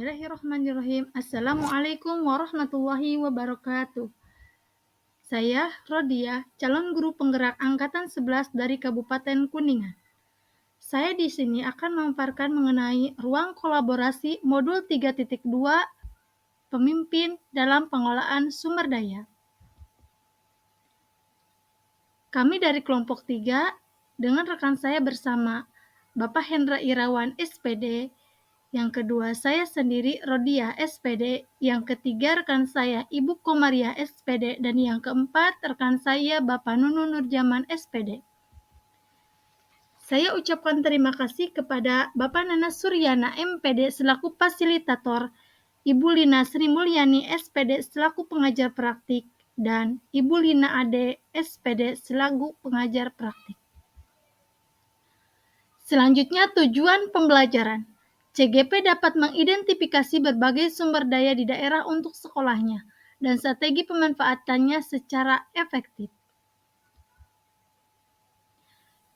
Bismillahirrahmanirrahim. Assalamualaikum warahmatullahi wabarakatuh. Saya Rodia, calon guru penggerak angkatan 11 dari Kabupaten Kuningan. Saya di sini akan memaparkan mengenai ruang kolaborasi modul 3.2 pemimpin dalam pengelolaan sumber daya. Kami dari kelompok 3 dengan rekan saya bersama Bapak Hendra Irawan SPD, yang kedua saya sendiri Rodia SPD, yang ketiga rekan saya Ibu Komaria SPD, dan yang keempat rekan saya Bapak Nunu Nurjaman SPD. Saya ucapkan terima kasih kepada Bapak Nana Suryana MPD selaku fasilitator, Ibu Lina Sri Mulyani SPD selaku pengajar praktik, dan Ibu Lina Ade SPD selaku pengajar praktik. Selanjutnya, tujuan pembelajaran. CGP dapat mengidentifikasi berbagai sumber daya di daerah untuk sekolahnya dan strategi pemanfaatannya secara efektif.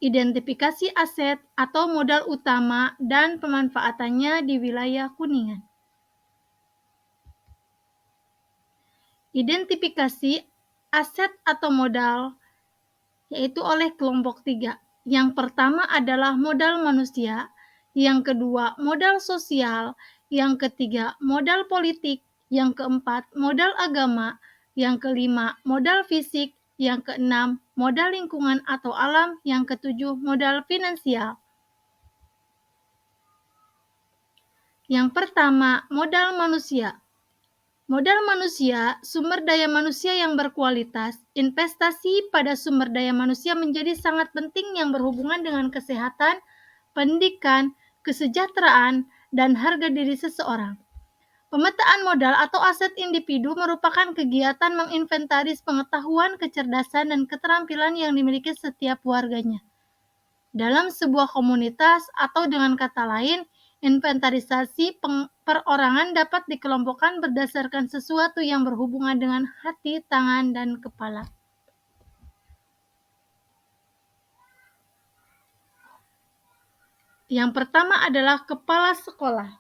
Identifikasi aset atau modal utama dan pemanfaatannya di wilayah Kuningan. Identifikasi aset atau modal yaitu oleh kelompok 3. Yang pertama adalah modal manusia, yang kedua modal sosial, yang ketiga modal politik, yang keempat modal agama, yang kelima modal fisik, yang keenam modal lingkungan atau alam, yang ketujuh modal finansial. Yang pertama, modal manusia. Modal manusia, sumber daya manusia yang berkualitas. Investasi pada sumber daya manusia menjadi sangat penting yang berhubungan dengan kesehatan, pendidikan, kesejahteraan, dan harga diri seseorang. Pemetaan modal atau aset individu merupakan kegiatan menginventaris pengetahuan, kecerdasan, dan keterampilan yang dimiliki setiap warganya dalam sebuah komunitas, atau dengan kata lain, inventarisasi perorangan dapat dikelompokkan berdasarkan sesuatu yang berhubungan dengan hati, tangan, dan kepala. Yang pertama adalah kepala sekolah.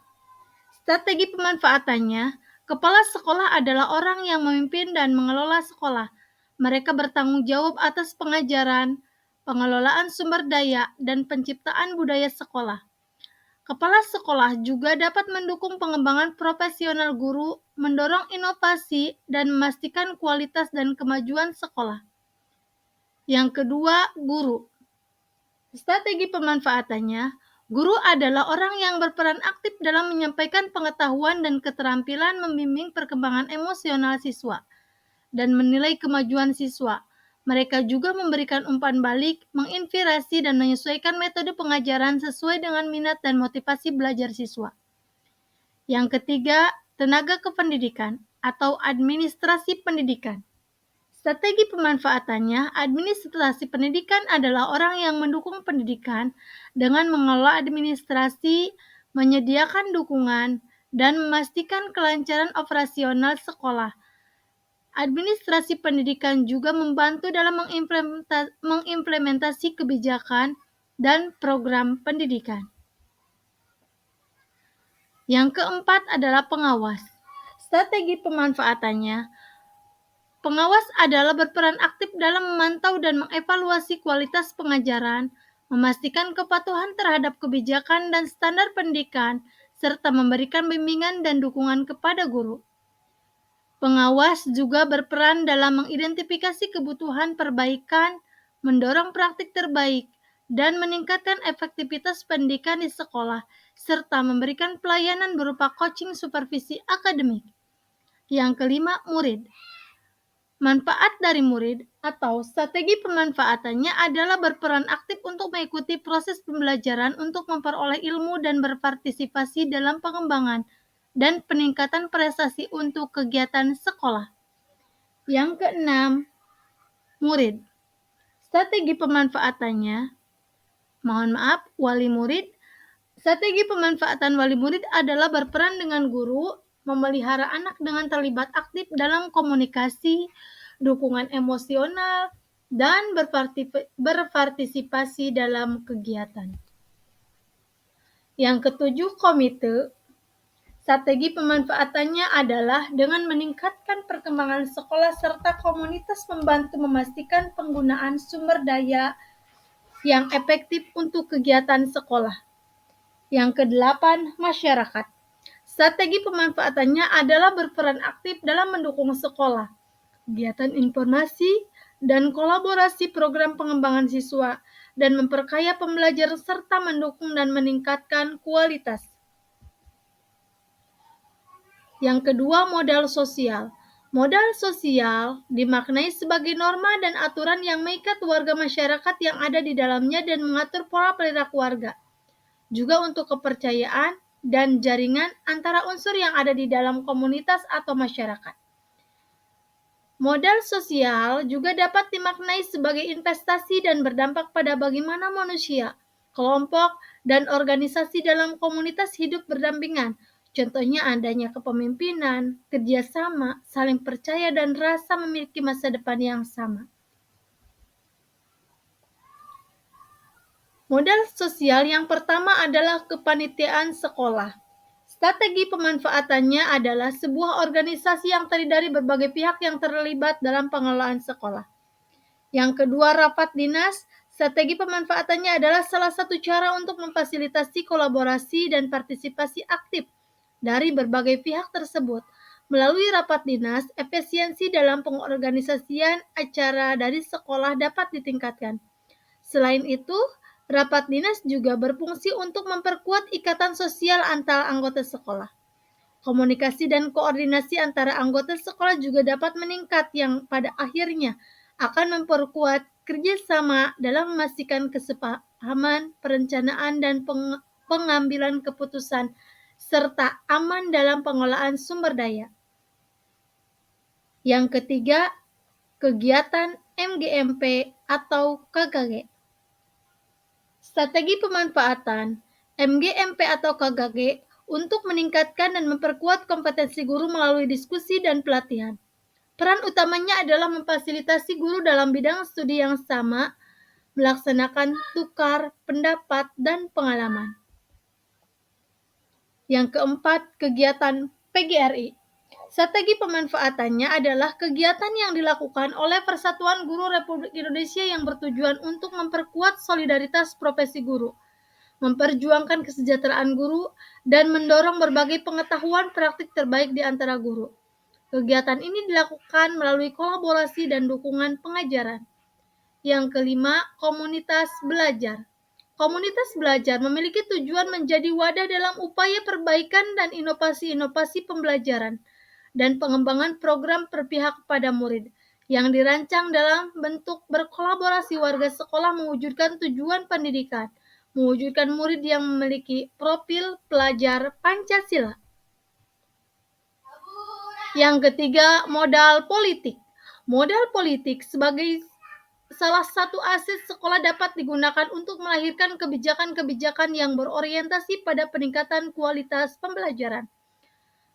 Strategi pemanfaatannya, kepala sekolah adalah orang yang memimpin dan mengelola sekolah. Mereka bertanggung jawab atas pengajaran, pengelolaan sumber daya, dan penciptaan budaya sekolah. Kepala sekolah juga dapat mendukung pengembangan profesional guru, mendorong inovasi, dan memastikan kualitas dan kemajuan sekolah. Yang kedua, guru. Strategi pemanfaatannya, guru adalah orang yang berperan aktif dalam menyampaikan pengetahuan dan keterampilan, membimbing perkembangan emosional siswa, dan menilai kemajuan siswa. Mereka juga memberikan umpan balik, menginspirasi, dan menyesuaikan metode pengajaran sesuai dengan minat dan motivasi belajar siswa. Yang ketiga, tenaga kependidikan atau administrasi pendidikan. Strategi pemanfaatannya, administrasi pendidikan adalah orang yang mendukung pendidikan dengan mengelola administrasi, menyediakan dukungan, dan memastikan kelancaran operasional sekolah. Administrasi pendidikan juga membantu dalam mengimplementasi kebijakan dan program pendidikan. Yang keempat adalah pengawas. Strategi pemanfaatannya, pengawas adalah berperan aktif dalam memantau dan mengevaluasi kualitas pengajaran, memastikan kepatuhan terhadap kebijakan dan standar pendidikan, serta memberikan bimbingan dan dukungan kepada guru. Pengawas juga berperan dalam mengidentifikasi kebutuhan perbaikan, mendorong praktik terbaik, dan meningkatkan efektivitas pendidikan di sekolah, serta memberikan pelayanan berupa coaching supervisi akademik. Yang kelima, murid. Manfaat dari murid atau strategi pemanfaatannya adalah berperan aktif untuk mengikuti proses pembelajaran untuk memperoleh ilmu dan berpartisipasi dalam pengembangan dan peningkatan prestasi untuk kegiatan sekolah. Yang keenam, murid. Strategi pemanfaatannya, wali murid. Strategi pemanfaatan wali murid adalah berperan dengan guru, memelihara anak dengan terlibat aktif dalam komunikasi, dukungan emosional, dan berpartisipasi dalam kegiatan. Yang ketujuh, komite. Strategi pemanfaatannya adalah dengan meningkatkan perkembangan sekolah serta komunitas membantu memastikan penggunaan sumber daya yang efektif untuk kegiatan sekolah. Yang kedelapan, masyarakat. Strategi pemanfaatannya adalah berperan aktif dalam mendukung sekolah, kegiatan informasi, dan kolaborasi program pengembangan siswa, dan memperkaya pembelajar serta mendukung dan meningkatkan kualitas. Yang kedua, modal sosial. Modal sosial dimaknai sebagai norma dan aturan yang mengikat warga masyarakat yang ada di dalamnya dan mengatur pola perilaku warga. Juga untuk kepercayaan dan jaringan antara unsur yang ada di dalam komunitas atau masyarakat. Modal sosial juga dapat dimaknai sebagai investasi dan berdampak pada bagaimana manusia, kelompok, dan organisasi dalam komunitas hidup berdampingan. Contohnya adanya kepemimpinan, kerjasama, saling percaya, dan rasa memiliki masa depan yang sama. Modal sosial yang pertama adalah kepanitiaan sekolah. Strategi pemanfaatannya adalah sebuah organisasi yang terdiri dari berbagai pihak yang terlibat dalam pengelolaan sekolah. Yang kedua, rapat dinas. Strategi pemanfaatannya adalah salah satu cara untuk memfasilitasi kolaborasi dan partisipasi aktif dari berbagai pihak tersebut. Melalui rapat dinas, efisiensi dalam pengorganisasian acara dari sekolah dapat ditingkatkan. Selain itu, rapat dinas juga berfungsi untuk memperkuat ikatan sosial antar anggota sekolah. Komunikasi dan koordinasi antara anggota sekolah juga dapat meningkat yang pada akhirnya akan memperkuat kerjasama dalam memastikan kesepahaman, perencanaan, dan pengambilan keputusan, serta aman dalam pengelolaan sumber daya. Yang ketiga, kegiatan MGMP atau KKG. Strategi pemanfaatan MGMP atau KKG untuk meningkatkan dan memperkuat kompetensi guru melalui diskusi dan pelatihan. Peran utamanya adalah memfasilitasi guru dalam bidang studi yang sama, melaksanakan tukar pendapat dan pengalaman. Yang keempat, kegiatan PGRI. Strategi pemanfaatannya adalah kegiatan yang dilakukan oleh Persatuan Guru Republik Indonesia yang bertujuan untuk memperkuat solidaritas profesi guru, memperjuangkan kesejahteraan guru, dan mendorong berbagai pengetahuan praktik terbaik di antara guru. Kegiatan ini dilakukan melalui kolaborasi dan dukungan pengajaran. Yang kelima, komunitas belajar. Komunitas belajar memiliki tujuan menjadi wadah dalam upaya perbaikan dan inovasi-inovasi pembelajaran dan pengembangan program berpihak pada murid yang dirancang dalam bentuk berkolaborasi warga sekolah mewujudkan tujuan pendidikan, mewujudkan murid yang memiliki profil pelajar Pancasila. Yang ketiga, modal politik. Modal politik sebagai salah satu aset sekolah dapat digunakan untuk melahirkan kebijakan-kebijakan yang berorientasi pada peningkatan kualitas pembelajaran.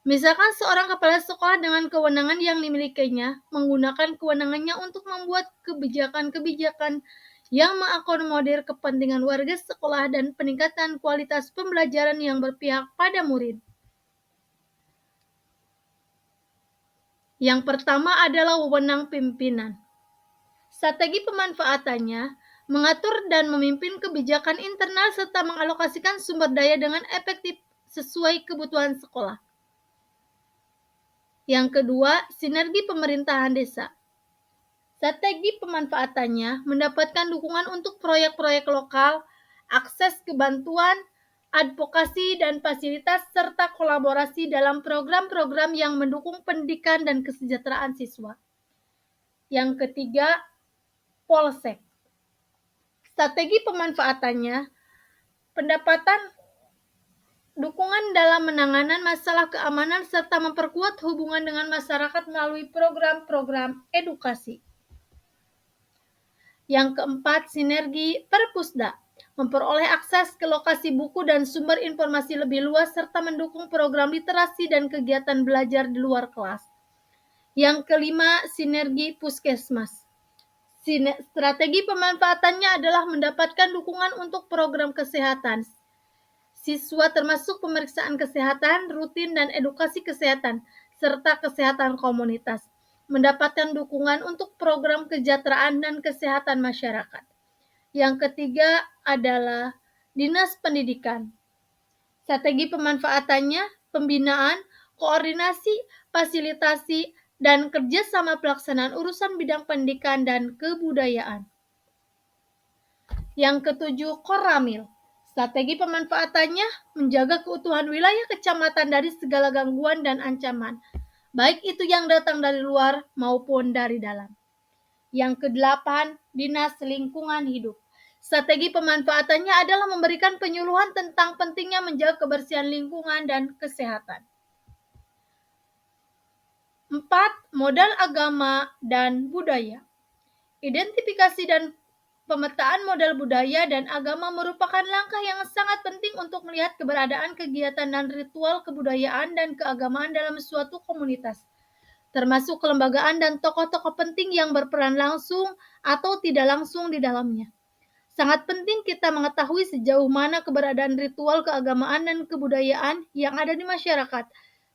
Misalkan seorang kepala sekolah dengan kewenangan yang dimilikinya menggunakan kewenangannya untuk membuat kebijakan-kebijakan yang mengakomodir kepentingan warga sekolah dan peningkatan kualitas pembelajaran yang berpihak pada murid. Yang pertama adalah wewenang pimpinan. Strategi pemanfaatannya mengatur dan memimpin kebijakan internal serta mengalokasikan sumber daya dengan efektif sesuai kebutuhan sekolah. Yang kedua, sinergi pemerintahan desa. Strategi pemanfaatannya mendapatkan dukungan untuk proyek-proyek lokal, akses ke bantuan, advokasi dan fasilitas, serta kolaborasi dalam program-program yang mendukung pendidikan dan kesejahteraan siswa. Yang ketiga, Polsek. Strategi pemanfaatannya pendapatan dukungan dalam penanganan masalah keamanan serta memperkuat hubungan dengan masyarakat melalui program-program edukasi. Yang keempat, sinergi Perpusda. Memperoleh akses ke lokasi buku dan sumber informasi lebih luas serta mendukung program literasi dan kegiatan belajar di luar kelas. Yang kelima, sinergi Puskesmas. Strategi pemanfaatannya adalah mendapatkan dukungan untuk program kesehatan, siswa termasuk pemeriksaan kesehatan rutin dan edukasi kesehatan, serta kesehatan komunitas, mendapatkan dukungan untuk program kesejahteraan dan kesehatan masyarakat. Yang ketiga adalah Dinas Pendidikan. Strategi pemanfaatannya, pembinaan, koordinasi, fasilitasi, dan kerjasama pelaksanaan urusan bidang pendidikan dan kebudayaan. Yang ketujuh, Koramil. Strategi pemanfaatannya menjaga keutuhan wilayah kecamatan dari segala gangguan dan ancaman, baik itu yang datang dari luar maupun dari dalam. Yang kedelapan, Dinas Lingkungan Hidup. Strategi pemanfaatannya adalah memberikan penyuluhan tentang pentingnya menjaga kebersihan lingkungan dan kesehatan. 4. Modal agama dan budaya. Identifikasi dan pemetaan modal budaya dan agama merupakan langkah yang sangat penting untuk melihat keberadaan kegiatan dan ritual kebudayaan dan keagamaan dalam suatu komunitas, termasuk kelembagaan dan tokoh-tokoh penting yang berperan langsung atau tidak langsung di dalamnya. Sangat penting kita mengetahui sejauh mana keberadaan ritual keagamaan dan kebudayaan yang ada di masyarakat,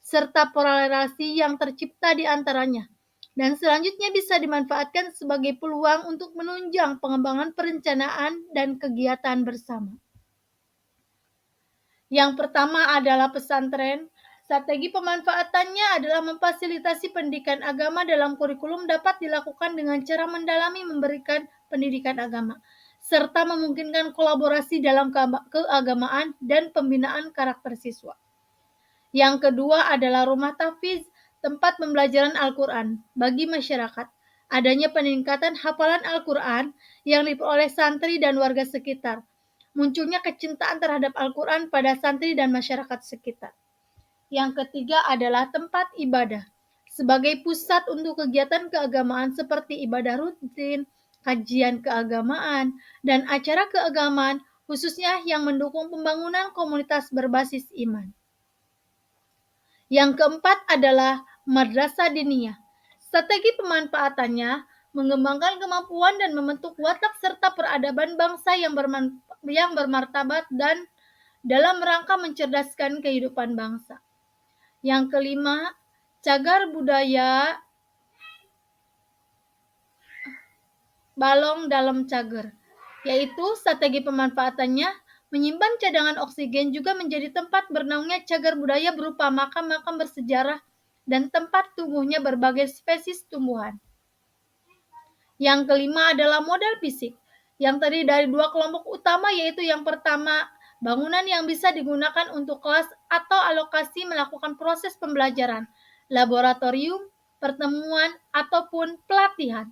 serta pola relasi yang tercipta di antaranya, dan selanjutnya bisa dimanfaatkan sebagai peluang untuk menunjang pengembangan perencanaan dan kegiatan bersama. Yang pertama adalah pesantren. Strategi pemanfaatannya adalah memfasilitasi pendidikan agama dalam kurikulum dapat dilakukan dengan cara mendalami memberikan pendidikan agama, serta memungkinkan kolaborasi dalam keagamaan dan pembinaan karakter siswa. Yang kedua adalah rumah tahfiz, tempat pembelajaran Al-Quran bagi masyarakat. Adanya peningkatan hafalan Al-Quran yang diperoleh santri dan warga sekitar. Munculnya kecintaan terhadap Al-Quran pada santri dan masyarakat sekitar. Yang ketiga adalah tempat ibadah. Sebagai pusat untuk kegiatan keagamaan seperti ibadah rutin, kajian keagamaan, dan acara keagamaan, khususnya yang mendukung pembangunan komunitas berbasis iman. Yang keempat adalah madrasah diniyah. Strategi pemanfaatannya mengembangkan kemampuan dan membentuk watak serta peradaban bangsa yang bermartabat dan dalam rangka mencerdaskan kehidupan bangsa. Yang kelima, cagar budaya balong dalam cagar, yaitu strategi pemanfaatannya menyimpan cadangan oksigen juga menjadi tempat bernaungnya cagar budaya berupa makam-makam bersejarah dan tempat tumbuhnya berbagai spesies tumbuhan. Yang kelima adalah modal fisik, yang terdiri dari dua kelompok utama, yaitu yang pertama, bangunan yang bisa digunakan untuk kelas atau alokasi melakukan proses pembelajaran, laboratorium, pertemuan, ataupun pelatihan.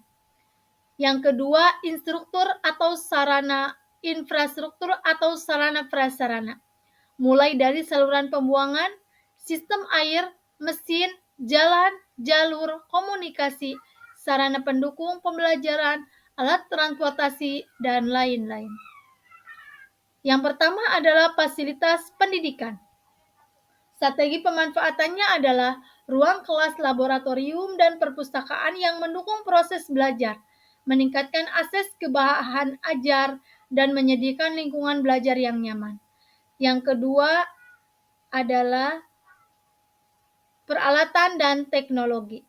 Yang kedua, infrastruktur atau sarana prasarana, mulai dari saluran pembuangan, sistem air, mesin, jalan, jalur, komunikasi, sarana pendukung pembelajaran, alat transportasi, dan lain-lain. Yang pertama adalah fasilitas pendidikan. Strategi pemanfaatannya adalah ruang kelas, laboratorium, dan perpustakaan yang mendukung proses belajar, meningkatkan akses ke bahan ajar, dan menyediakan lingkungan belajar yang nyaman. Yang kedua adalah peralatan dan teknologi.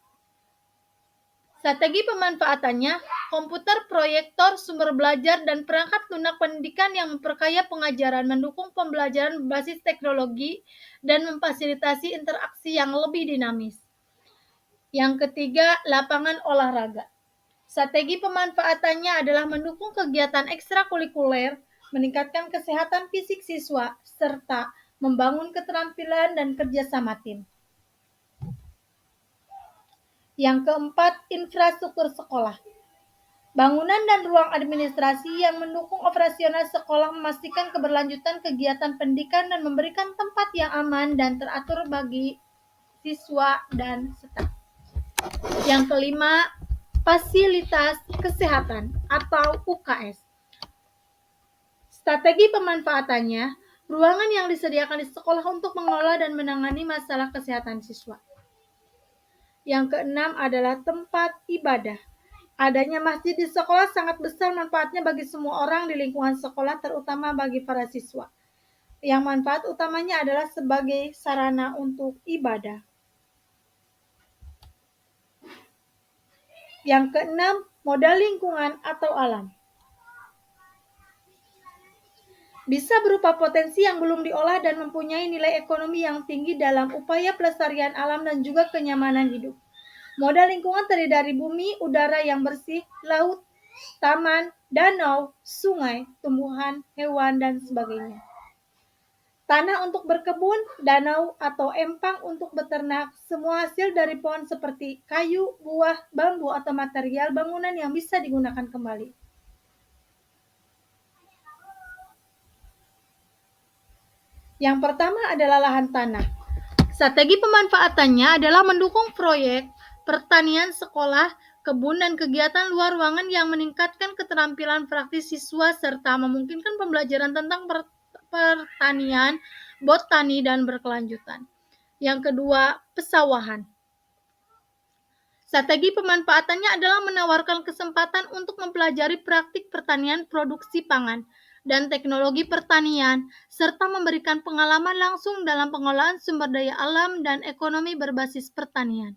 Strategi pemanfaatannya, komputer, proyektor, sumber belajar, dan perangkat lunak pendidikan yang memperkaya pengajaran, mendukung pembelajaran berbasis teknologi, dan memfasilitasi interaksi yang lebih dinamis. Yang ketiga, lapangan olahraga. Strategi pemanfaatannya adalah mendukung kegiatan ekstrakurikuler, meningkatkan kesehatan fisik siswa, serta membangun keterampilan dan kerjasama tim. Yang keempat, infrastruktur sekolah. Bangunan dan ruang administrasi yang mendukung operasional sekolah memastikan keberlanjutan kegiatan pendidikan dan memberikan tempat yang aman dan teratur bagi siswa dan staf. Yang kelima, fasilitas kesehatan atau UKS. Strategi pemanfaatannya, ruangan yang disediakan di sekolah untuk mengelola dan menangani masalah kesehatan siswa. Yang keenam adalah tempat ibadah. Adanya masjid di sekolah sangat besar manfaatnya bagi semua orang di lingkungan sekolah, terutama bagi para siswa. yang manfaat utamanya adalah sebagai sarana untuk ibadah. Yang keenam, modal lingkungan atau alam. Bisa berupa potensi yang belum diolah dan mempunyai nilai ekonomi yang tinggi dalam upaya pelestarian alam dan juga kenyamanan hidup. Modal lingkungan terdiri dari bumi, udara yang bersih, laut, taman, danau, sungai, tumbuhan, hewan, dan sebagainya. Tanah untuk berkebun, danau atau empang untuk beternak, semua hasil dari pohon seperti kayu, buah, bambu, atau material bangunan yang bisa digunakan kembali. Yang pertama adalah lahan tanah. Strategi pemanfaatannya adalah mendukung proyek pertanian sekolah, kebun, dan kegiatan luar ruangan yang meningkatkan keterampilan praktis siswa serta memungkinkan pembelajaran tentang pertanian, botani, dan berkelanjutan. Yang kedua, pesawahan. Strategi pemanfaatannya adalah menawarkan kesempatan untuk mempelajari praktik pertanian produksi pangan dan teknologi pertanian, serta memberikan pengalaman langsung dalam pengolahan sumber daya alam dan ekonomi berbasis pertanian.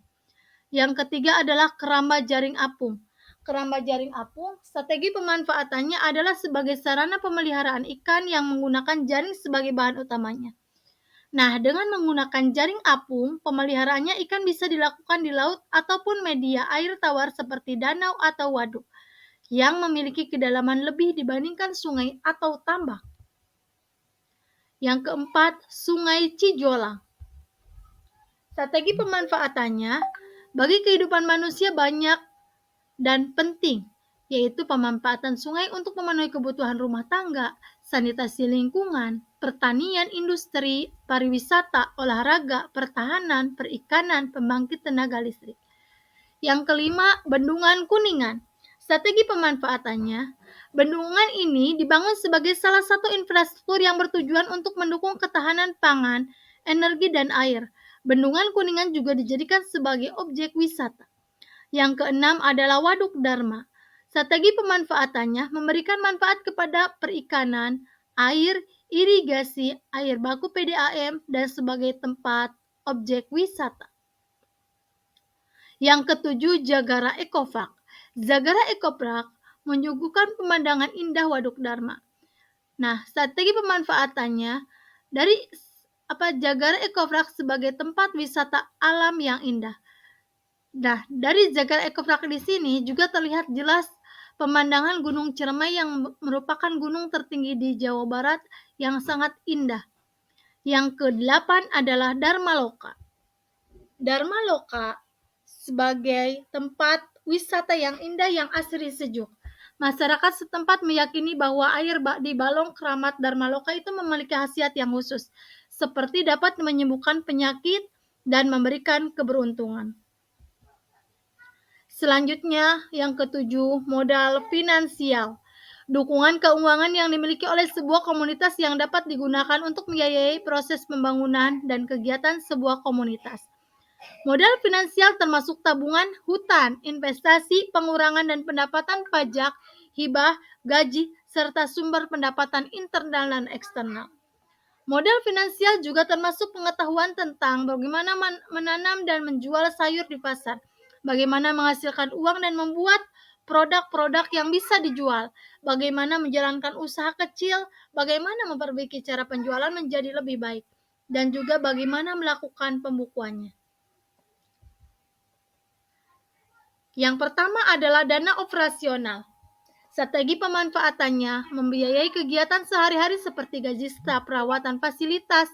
Yang ketiga adalah keramba jaring apung. Keramba jaring apung, strategi pemanfaatannya adalah sebagai sarana pemeliharaan ikan yang menggunakan jaring sebagai bahan utamanya. Nah, dengan menggunakan jaring apung, pemeliharaannya ikan bisa dilakukan di laut ataupun media air tawar seperti danau atau waduk yang memiliki kedalaman lebih dibandingkan sungai atau tambak. Yang keempat, Sungai Cijolang. Strategi pemanfaatannya bagi kehidupan manusia banyak dan penting, yaitu pemanfaatan sungai untuk memenuhi kebutuhan rumah tangga, sanitasi lingkungan, pertanian, industri, pariwisata, olahraga, pertahanan, perikanan, pembangkit tenaga listrik. Yang kelima, Bendungan Kuningan. Strategi pemanfaatannya, bendungan ini dibangun sebagai salah satu infrastruktur yang bertujuan untuk mendukung ketahanan pangan, energi, dan air. Bendungan Kuningan juga dijadikan sebagai objek wisata. Yang keenam adalah Waduk Dharma. Strategi pemanfaatannya memberikan manfaat kepada perikanan, air, irigasi, air baku PDAM, dan sebagai tempat objek wisata. Yang ketujuh, Jagara Ekopark. Jagara Ekopark menyuguhkan pemandangan indah Waduk Dharma. Nah, strategi pemanfaatannya dari Jagara Ekopark sebagai tempat wisata alam yang indah. Nah, dari Jagara Ekopark di sini juga terlihat jelas pemandangan Gunung Ciremai yang merupakan gunung tertinggi di Jawa Barat yang sangat indah. Yang kedelapan adalah Dharmaloka. Dharmaloka sebagai tempat wisata yang indah yang asri sejuk. Masyarakat setempat meyakini bahwa air di balong keramat Dharmaloka itu memiliki khasiat yang khusus, seperti dapat menyembuhkan penyakit dan memberikan keberuntungan. Selanjutnya, yang ketujuh, modal finansial. Dukungan keuangan yang dimiliki oleh sebuah komunitas yang dapat digunakan untuk membiayai proses pembangunan dan kegiatan sebuah komunitas. Modal finansial termasuk tabungan, hutan, investasi, pengurangan dan pendapatan pajak, hibah, gaji, serta sumber pendapatan internal dan eksternal. Modal finansial juga termasuk pengetahuan tentang bagaimana menanam dan menjual sayur di pasar, bagaimana menghasilkan uang dan membuat produk-produk yang bisa dijual, bagaimana menjalankan usaha kecil, bagaimana memperbaiki cara penjualan menjadi lebih baik, dan juga bagaimana melakukan pembukuannya. Yang pertama adalah dana operasional. Strategi pemanfaatannya membiayai kegiatan sehari-hari seperti gaji staf, perawatan fasilitas,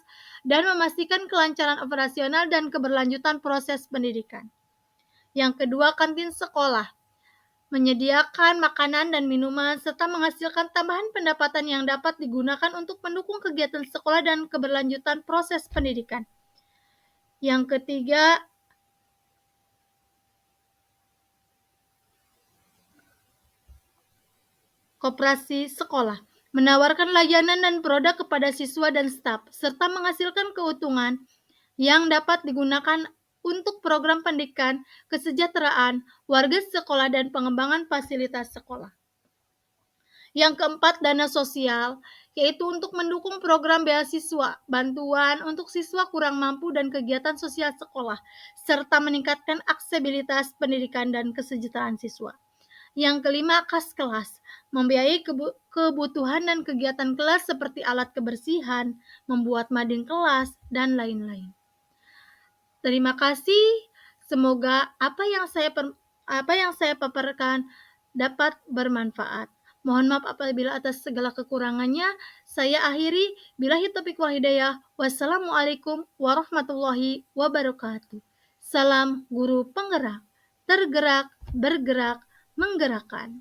dan memastikan kelancaran operasional dan keberlanjutan proses pendidikan. Yang kedua, kantin sekolah. Menyediakan makanan dan minuman serta menghasilkan tambahan pendapatan yang dapat digunakan untuk mendukung kegiatan sekolah dan keberlanjutan proses pendidikan. Yang ketiga, koperasi sekolah, menawarkan layanan dan produk kepada siswa dan staf, serta menghasilkan keuntungan yang dapat digunakan untuk program pendidikan, kesejahteraan, warga sekolah, dan pengembangan fasilitas sekolah. Yang keempat, dana sosial. yaitu untuk mendukung program beasiswa, bantuan untuk siswa kurang mampu dan kegiatan sosial sekolah, serta meningkatkan aksesibilitas pendidikan dan kesejahteraan siswa. Yang kelima, kas kelas, membiayai kebutuhan dan kegiatan kelas seperti alat kebersihan, membuat mading kelas, dan lain-lain. Terima kasih. Semoga apa yang saya paparkan dapat bermanfaat. Mohon maaf apabila atas segala kekurangannya. Saya akhiri. Billahi taufiq wal hidayah. Wassalamualaikum warahmatullahi wabarakatuh. Salam guru penggerak, tergerak, bergerak, menggerakkan.